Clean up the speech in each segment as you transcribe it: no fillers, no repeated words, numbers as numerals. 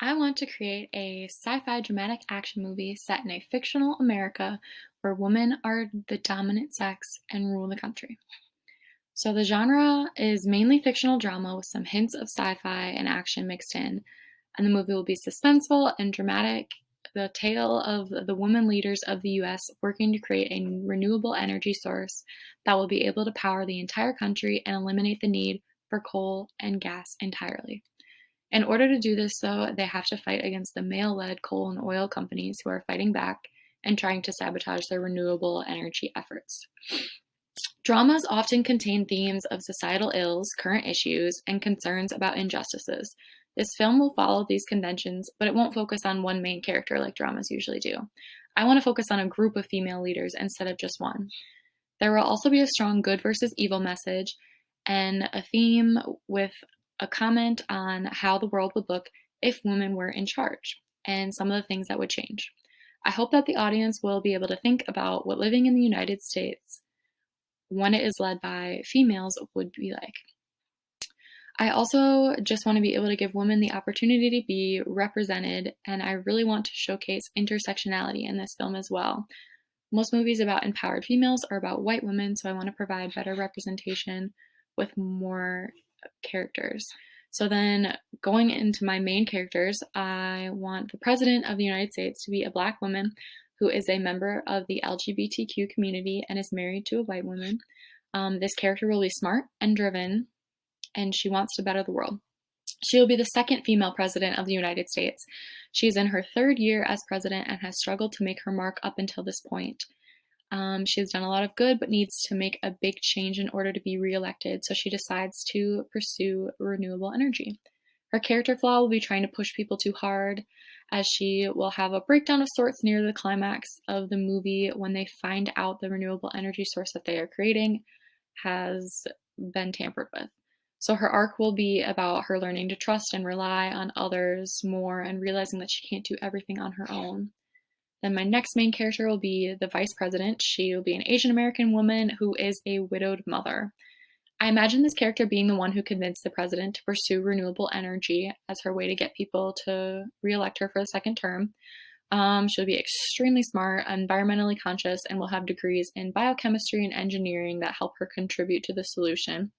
I want to create a sci-fi dramatic action movie set in a fictional America where women are the dominant sex and rule the country. So the genre is mainly fictional drama with some hints of sci-fi and action mixed in, and the movie will be suspenseful and dramatic. The tale of the women leaders of the US working to create a renewable energy source that will be able to power the entire country and eliminate the need for coal and gas entirely. In order to do this, though, they have to fight against the male led coal and oil companies who are fighting back and trying to sabotage their renewable energy efforts. Dramas often contain themes of societal ills, current issues, and concerns about injustices. This film will follow these conventions, but it won't focus on one main character like dramas usually do. I want to focus on a group of female leaders instead of just one. There will also be a strong good versus evil message and a theme with a comment on how the world would look if women were in charge and some of the things that would change. I hope that the audience will be able to think about what living in the United States when it is led by females would be like. I also just want to be able to give women the opportunity to be represented, and I really want to showcase intersectionality in this film as well. Most movies about empowered females are about white women, so I want to provide better representation with more characters. So then going into my main characters, I want the President of the United States to be a Black woman who is a member of the LGBTQ community and is married to a white woman. This character will be smart and driven, and she wants to better the world. She will be the second female president of the United States. She is in her third year as president and has struggled to make her mark up until this point. She has done a lot of good, but needs to make a big change in order to be reelected, so she decides to pursue renewable energy. Her character flaw will be trying to push people too hard, as she will have a breakdown of sorts near the climax of the movie when they find out the renewable energy source that they are creating has been tampered with. So her arc will be about her learning to trust and rely on others more and realizing that she can't do everything on her own. Then my next main character will be the vice president. She will be an Asian American woman who is a widowed mother. I imagine this character being the one who convinced the president to pursue renewable energy as her way to get people to reelect her for the second term. She'll be extremely smart, environmentally conscious, and will have degrees in biochemistry and engineering that help her contribute to the solution.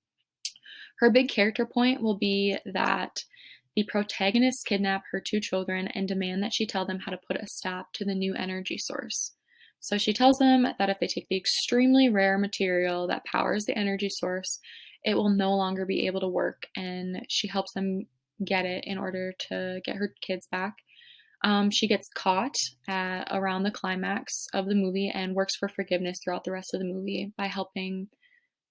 Her big character point will be that the protagonists kidnap her two children and demand that she tell them how to put a stop to the new energy source. So she tells them that if they take the extremely rare material that powers the energy source, it will no longer be able to work, and she helps them get it in order to get her kids back. She gets caught around the climax of the movie and works for forgiveness throughout the rest of the movie by helping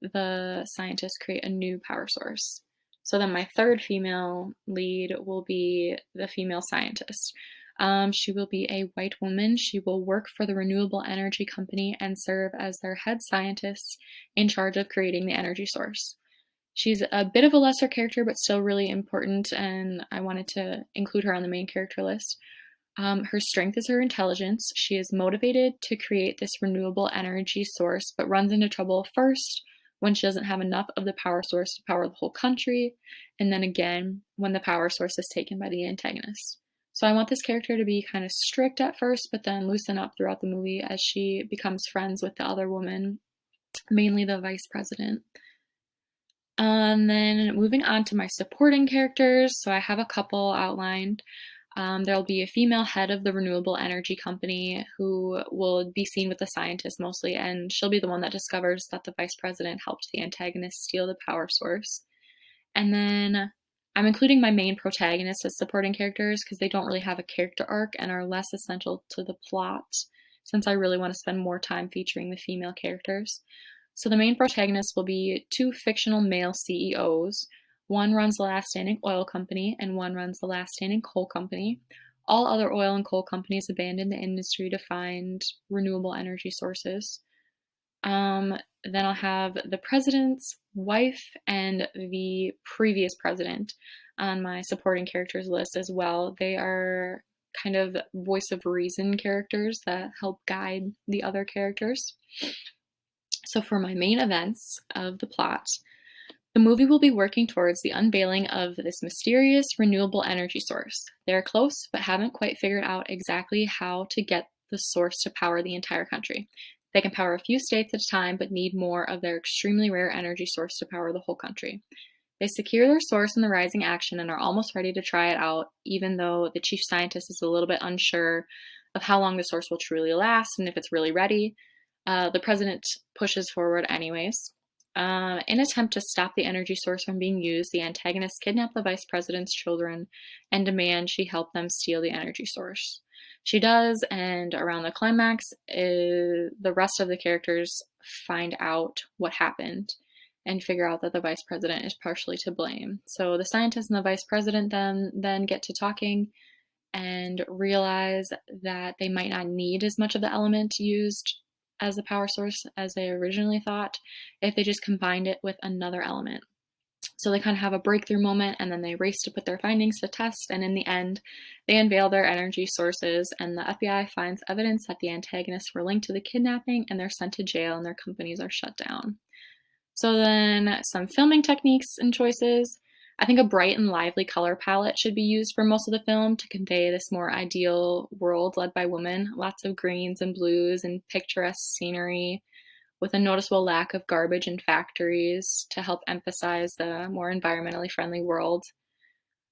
the scientists create a new power source. So then my third female lead will be the female scientist. She will be a white woman. She will work for the renewable energy company and serve as their head scientist in charge of creating the energy source. She's a bit of a lesser character, but still really important, and I wanted to include her on the main character list. Her strength is her intelligence. She is motivated to create this renewable energy source, but runs into trouble first when she doesn't have enough of the power source to power the whole country, and then again when the power source is taken by the antagonist. So I want this character to be kind of strict at first, but then loosen up throughout the movie as she becomes friends with the other woman, mainly the vice president. And then moving on to my supporting characters, so I have a couple outlined. There'll be a female head of the renewable energy company who will be seen with the scientist mostly, and she'll be the one that discovers that the vice president helped the antagonist steal the power source. And then I'm including my main protagonists as supporting characters because they don't really have a character arc and are less essential to the plot, since I really want to spend more time featuring the female characters. So the main protagonists will be two fictional male CEOs. One runs the last standing oil company, and one runs the last standing coal company. All other oil and coal companies abandon the industry to find renewable energy sources. Then I'll have the president's wife and the previous president on my supporting characters list as well. They are kind of voice of reason characters that help guide the other characters. So for my main events of the plot, The movie will be working towards the unveiling of this mysterious renewable energy source. They're close, but haven't quite figured out exactly how to get the source to power the entire country. They can power a few states at a time, but need more of their extremely rare energy source to power the whole country. They secure their source in the rising action and are almost ready to try it out, even though the chief scientist is a little bit unsure of how long the source will truly last and if it's really ready. The president pushes forward anyways. In attempt to stop the energy source from being used, the antagonists kidnap the vice president's children and demand she help them steal the energy source. She does, and around the climax, the rest of the characters find out what happened and figure out that the vice president is partially to blame. So the scientist and the vice president then get to talking and realize that they might not need as much of the element used as the power source as they originally thought if they just combined it with another element. So they kind of have a breakthrough moment and then they race to put their findings to test. And in the end, they unveil their energy sources, and the FBI finds evidence that the antagonists were linked to the kidnapping, and they're sent to jail and their companies are shut down. So then some filming techniques and choices. I think a bright and lively color palette should be used for most of the film to convey this more ideal world led by women. Lots of greens and blues and picturesque scenery with a noticeable lack of garbage and factories to help emphasize the more environmentally friendly world.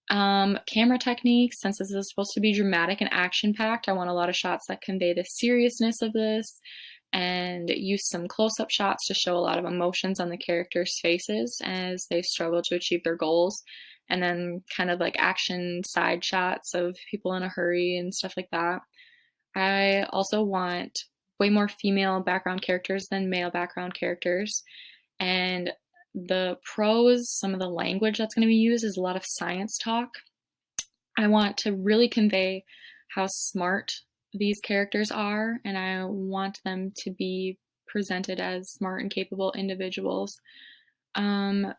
Camera techniques, since this is supposed to be dramatic and action packed, I want a lot of shots that convey the seriousness of this and use some close up shots to show a lot of emotions on the characters' faces as they struggle to achieve their goals. And then kind of like action side shots of people in a hurry and stuff like that. I also want way more female background characters than male background characters. And the prose, some of the language that's going to be used is a lot of science talk. I want to really convey how smart these characters are, and I want them to be presented as smart and capable individuals. Um,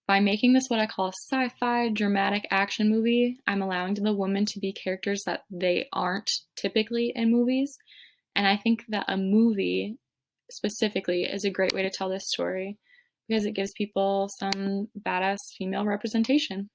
by making this what I call a sci-fi dramatic action movie, I'm allowing the women to be characters that they aren't typically in movies. And I think that a movie specifically is a great way to tell this story because it gives people some badass female representation.